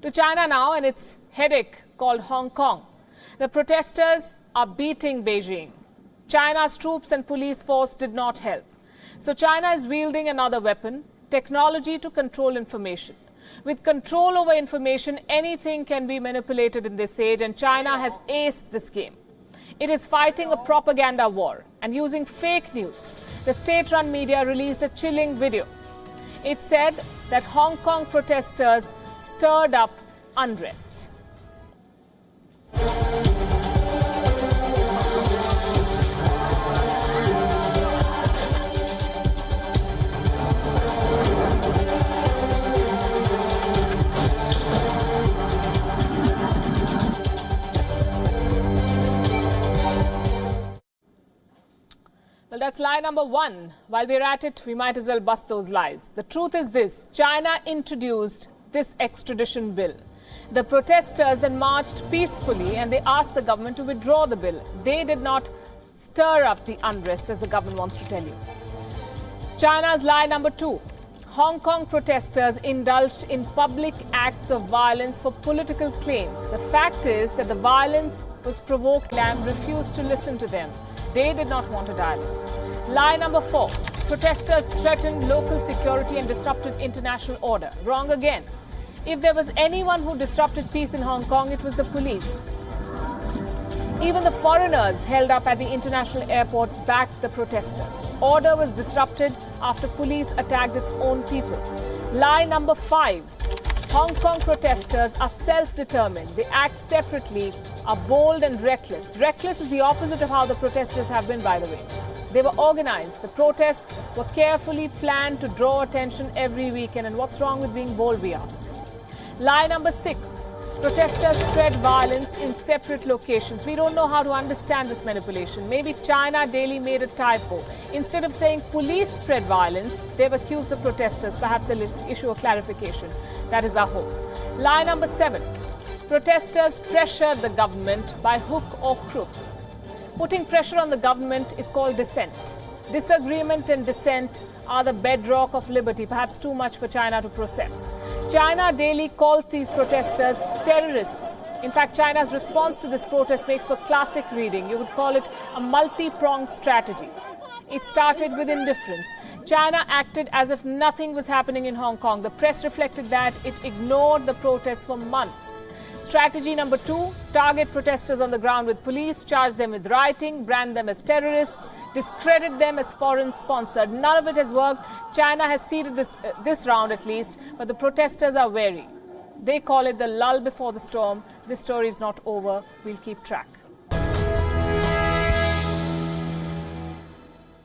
To China now and its headache called Hong Kong. The protesters are beating Beijing. China's troops and police force did not help. So China is wielding another weapon, technology to control information. With control over information, anything can be manipulated in this age, and China has aced this game. It is fighting a propaganda war and using fake news. The state-run media released a chilling video. It said that Hong Kong protesters stirred up unrest. Well, that's lie number one. While we're at it, we might as well bust those lies. The truth is this: China introduced this extradition bill. The protesters then marched peacefully and they asked the government to withdraw the bill. They did not stir up the unrest, as the government wants to tell you. China's lie number two: Hong Kong protesters indulged in public acts of violence for political claims. The fact is that the violence was provoked. Lam refused to listen to them. They did not want a dialogue. Lie number four: protesters threatened local security and disrupted international order. Wrong again. If there was anyone who disrupted peace in Hong Kong, it was the police. Even the foreigners held up at the international airport backed the protesters. Order was disrupted after police attacked its own people. Lie number five: Hong Kong protesters are self-determined. They act separately, are bold and reckless. Reckless is the opposite of how the protesters have been, by the way. They were organized. The protests were carefully planned to draw attention every weekend. And what's wrong with being bold, we ask? Lie number six: protesters spread violence in separate locations. We don't know how to understand this manipulation. Maybe China Daily made a typo. Instead of saying police spread violence, they've accused the protesters. Perhaps they'll issue a clarification. That is our hope. Lie number seven: protesters pressured the government by hook or crook. Putting pressure on the government is called dissent. Disagreement and dissent are the bedrock of liberty, perhaps too much for China to process. China Daily calls these protesters terrorists. In fact, China's response to this protest makes for classic reading. You would call it a multi-pronged strategy. It started with indifference. China acted as if nothing was happening in Hong Kong. The press reflected that. It ignored the protests for months. Strategy number two: target protesters on the ground with police, charge them with rioting, brand them as terrorists, discredit them as foreign sponsored. None of it has worked. China has ceded this round at least, but the protesters are wary. They call it the lull before the storm. This story is not over. We'll keep track.